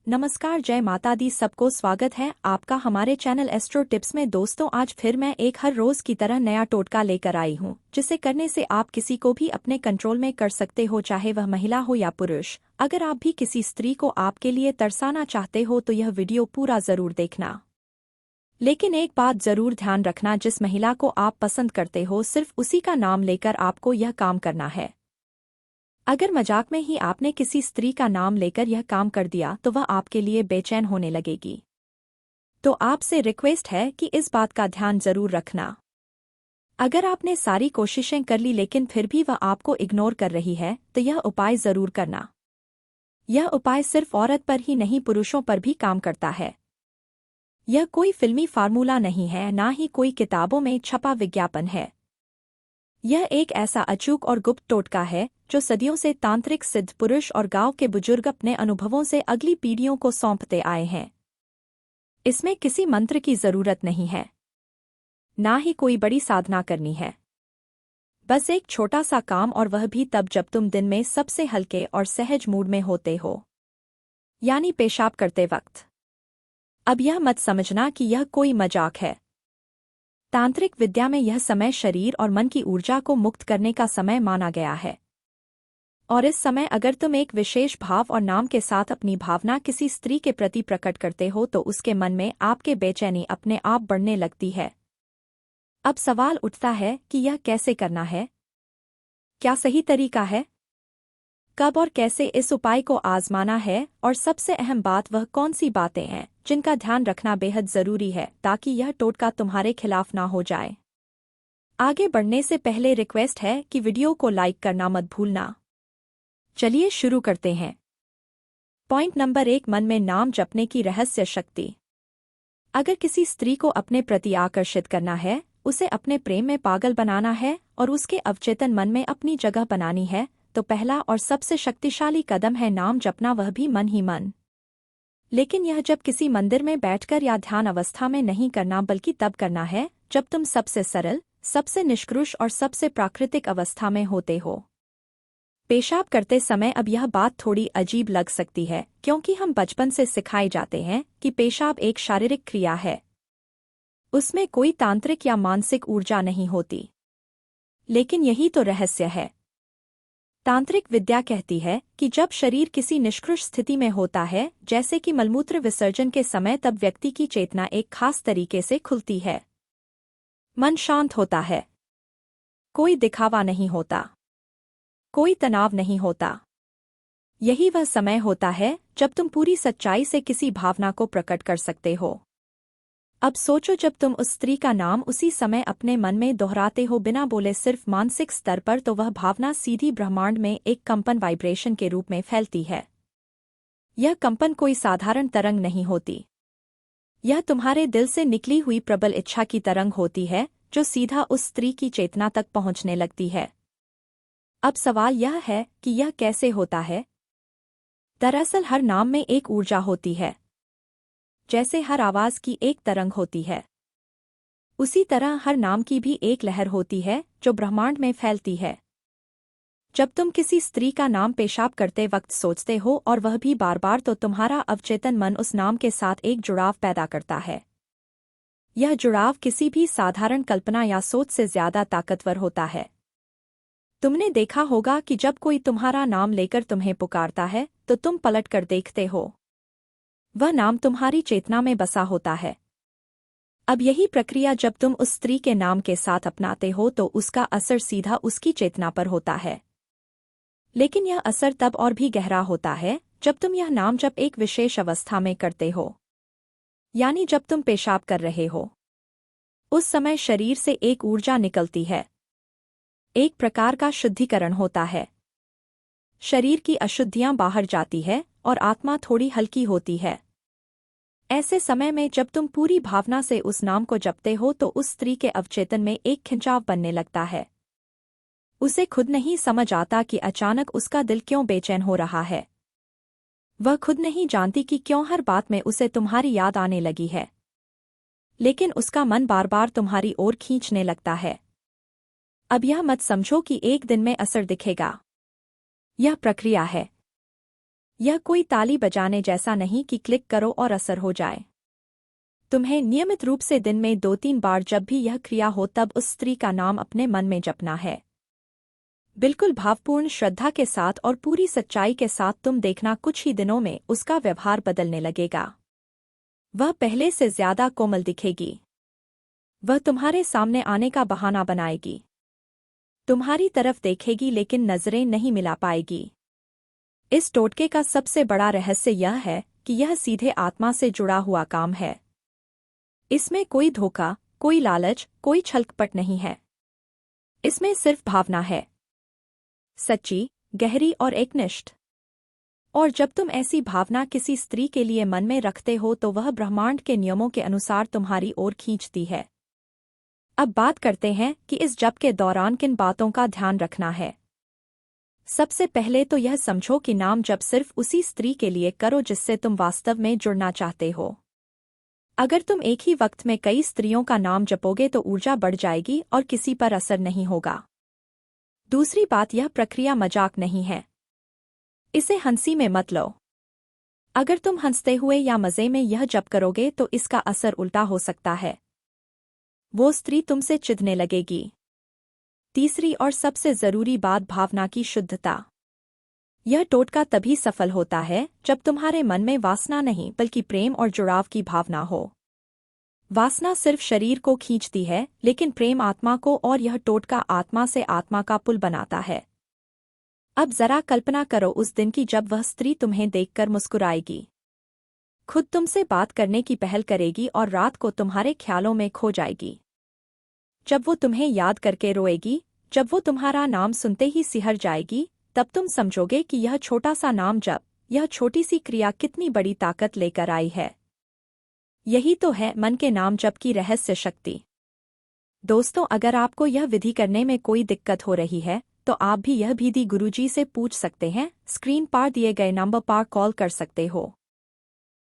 नमस्कार, जय माता दी। सबको स्वागत है आपका हमारे चैनल एस्ट्रो टिप्स में। दोस्तों, आज फिर मैं एक हर रोज की तरह नया टोटका लेकर आई हूँ, जिसे करने से आप किसी को भी अपने कंट्रोल में कर सकते हो, चाहे वह महिला हो या पुरुष। अगर आप भी किसी स्त्री को आपके लिए तरसाना चाहते हो तो यह वीडियो पूरा जरूर देखना। लेकिन एक बात जरूर ध्यान रखना, जिस महिला को आप पसंद करते हो सिर्फ उसी का नाम लेकर आपको यह काम करना है। अगर मजाक में ही आपने किसी स्त्री का नाम लेकर यह काम कर दिया तो वह आपके लिए बेचैन होने लगेगी। तो आपसे रिक्वेस्ट है कि इस बात का ध्यान जरूर रखना। अगर आपने सारी कोशिशें कर ली लेकिन फिर भी वह आपको इग्नोर कर रही है तो यह उपाय जरूर करना। यह उपाय सिर्फ औरत पर ही नहीं, पुरुषों पर भी काम करता है। यह कोई फिल्मी फार्मूला नहीं है, ना ही कोई किताबों में छपा विज्ञापन है। यह एक ऐसा अचूक और गुप्त टोटका है जो सदियों से तांत्रिक सिद्ध पुरुष और गांव के बुजुर्ग अपने अनुभवों से अगली पीढ़ियों को सौंपते आए हैं। इसमें किसी मंत्र की जरूरत नहीं है, ना ही कोई बड़ी साधना करनी है। बस एक छोटा सा काम, और वह भी तब जब तुम दिन में सबसे हल्के और सहज मूड में होते हो, यानी पेशाब करते वक्त। अब यह मत समझना कि यह कोई मजाक है। तांत्रिक विद्या में यह समय शरीर और मन की ऊर्जा को मुक्त करने का समय माना गया है। और इस समय अगर तुम एक विशेष भाव और नाम के साथ अपनी भावना किसी स्त्री के प्रति प्रकट करते हो तो उसके मन में आपके बेचैनी अपने आप बढ़ने लगती है। अब सवाल उठता है कि यह कैसे करना है, क्या सही तरीका है, कब और कैसे इस उपाय को आजमाना है, और सबसे अहम बात वह कौन सी बातें हैं जिनका ध्यान रखना बेहद जरूरी है ताकि यह टोटका तुम्हारे खिलाफ ना हो जाए। आगे बढ़ने से पहले रिक्वेस्ट है कि वीडियो को लाइक करना मत भूलना। चलिए शुरू करते हैं। पॉइंट नंबर 1, मन में नाम जपने की रहस्य शक्ति। अगर किसी स्त्री को अपने प्रति आकर्षित करना है, उसे अपने प्रेम में पागल बनाना है और उसके अवचेतन मन में अपनी जगह बनानी है, तो पहला और सबसे शक्तिशाली कदम है नाम जपना, वह भी मन ही मन। लेकिन यह जब किसी मंदिर में बैठकर या ध्यान अवस्था में नहीं करना, बल्कि तब करना है जब तुम सबसे सरल, सबसे निष्कृष और सबसे प्राकृतिक अवस्था में होते हो। पेशाब करते समय अब यह बात थोड़ी अजीब लग सकती है, क्योंकि हम बचपन से सिखाए जाते हैं कि पेशाब एक शारीरिक क्रिया है, उसमें कोई तांत्रिक या मानसिक ऊर्जा नहीं होती। लेकिन यही तो रहस्य है। तांत्रिक विद्या कहती है कि जब शरीर किसी निष्कृष स्थिति में होता है, जैसे कि मलमूत्र विसर्जन के समय, तब व्यक्ति की चेतना एक खास तरीके से खुलती है। मन शांत होता है, कोई दिखावा नहीं होता, कोई तनाव नहीं होता। यही वह समय होता है जब तुम पूरी सच्चाई से किसी भावना को प्रकट कर सकते हो। अब सोचो, जब तुम उस स्त्री का नाम उसी समय अपने मन में दोहराते हो बिना बोले, सिर्फ मानसिक स्तर पर, तो वह भावना सीधी ब्रह्मांड में एक कंपन, वाइब्रेशन के रूप में फैलती है। यह कंपन कोई साधारण तरंग नहीं होती। यह तुम्हारे दिल से निकली हुई प्रबल इच्छा की तरंग होती है, जो सीधा उस स्त्री की चेतना तक पहुंचने लगती है। अब सवाल यह है कि यह कैसे होता है। दरअसल हर नाम में एक ऊर्जा होती है। जैसे हर आवाज की एक तरंग होती है, उसी तरह हर नाम की भी एक लहर होती है जो ब्रह्मांड में फैलती है। जब तुम किसी स्त्री का नाम पेशाब करते वक्त सोचते हो, और वह भी बार बार, तो तुम्हारा अवचेतन मन उस नाम के साथ एक जुड़ाव पैदा करता है। यह जुड़ाव किसी भी साधारण कल्पना या सोच से ज्यादा ताकतवर होता है। तुमने देखा होगा कि जब कोई तुम्हारा नाम लेकर तुम्हें पुकारता है तो तुम पलट कर देखते हो, वह नाम तुम्हारी चेतना में बसा होता है। अब यही प्रक्रिया जब तुम उस स्त्री के नाम के साथ अपनाते हो तो उसका असर सीधा उसकी चेतना पर होता है। लेकिन यह असर तब और भी गहरा होता है जब तुम यह नाम जब एक विशेष अवस्था में करते हो, यानी जब तुम पेशाब कर रहे हो। उस समय शरीर से एक ऊर्जा निकलती है, एक प्रकार का शुद्धिकरण होता है। शरीर की अशुद्धियां बाहर जाती है और आत्मा थोड़ी हल्की होती है। ऐसे समय में जब तुम पूरी भावना से उस नाम को जपते हो तो उस स्त्री के अवचेतन में एक खिंचाव बनने लगता है। उसे खुद नहीं समझ आता कि अचानक उसका दिल क्यों बेचैन हो रहा है। वह खुद नहीं जानती कि क्यों हर बात में उसे तुम्हारी याद आने लगी है। लेकिन उसका मन बार बार तुम्हारी ओर खींचने लगता है। अब यह मत समझो कि एक दिन में असर दिखेगा। यह प्रक्रिया है। यह कोई ताली बजाने जैसा नहीं कि क्लिक करो और असर हो जाए। तुम्हें नियमित रूप से दिन में 2-3 बार जब भी यह क्रिया हो तब उस स्त्री का नाम अपने मन में जपना है। बिल्कुल भावपूर्ण श्रद्धा के साथ और पूरी सच्चाई के साथ तुम देखना कुछ ही दिनों में उसका व्यवहार बदलने लगेगा। वह पहले से ज्यादा कोमल दिखेगी। वह तुम्हारे सामने आने का बहाना बनाएगी। तुम्हारी तरफ देखेगी लेकिन नजरें नहीं मिला पाएगी। इस टोटके का सबसे बड़ा रहस्य यह है कि यह सीधे आत्मा से जुड़ा हुआ काम है। इसमें कोई धोखा, कोई लालच, कोई छलकपट नहीं है। इसमें सिर्फ भावना है, सच्ची, गहरी और एकनिष्ठ। और जब तुम ऐसी भावना किसी स्त्री के लिए मन में रखते हो तो वह ब्रह्मांड के नियमों के अनुसार तुम्हारी ओर खींचती है। अब बात करते हैं कि इस जप के दौरान किन बातों का ध्यान रखना है। सबसे पहले तो यह समझो कि नाम जप सिर्फ उसी स्त्री के लिए करो जिससे तुम वास्तव में जुड़ना चाहते हो। अगर तुम एक ही वक्त में कई स्त्रियों का नाम जपोगे तो ऊर्जा बढ़ जाएगी और किसी पर असर नहीं होगा। दूसरी बात, यह प्रक्रिया मजाक नहीं है। इसे हंसी में मत लो। अगर तुम हंसते हुए या मजे में यह जप करोगे तो इसका असर उल्टा हो सकता है। वो स्त्री तुमसे चिढ़ने लगेगी। तीसरी और सबसे जरूरी बात, भावना की शुद्धता। यह टोटका तभी सफल होता है जब तुम्हारे मन में वासना नहीं बल्कि प्रेम और जुड़ाव की भावना हो। वासना सिर्फ शरीर को खींचती है लेकिन प्रेम आत्मा को, और यह टोटका आत्मा से आत्मा का पुल बनाता है। अब जरा कल्पना करो उस दिन की जब वह स्त्री तुम्हें देखकर मुस्कुराएगी, खुद तुमसे बात करने की पहल करेगी और रात को तुम्हारे ख्यालों में खो जाएगी। जब वो तुम्हें याद करके रोएगी, जब वो तुम्हारा नाम सुनते ही सिहर जाएगी, तब तुम समझोगे कि यह छोटा सा नाम जप, यह छोटी सी क्रिया कितनी बड़ी ताकत लेकर आई है। यही तो है मन के नाम जप की रहस्य शक्ति। दोस्तों, अगर आपको यह विधि करने में कोई दिक्कत हो रही है तो आप भी यह विधि गुरुजी से पूछ सकते हैं। स्क्रीन पर दिए गए नंबर पर कॉल कर सकते हो।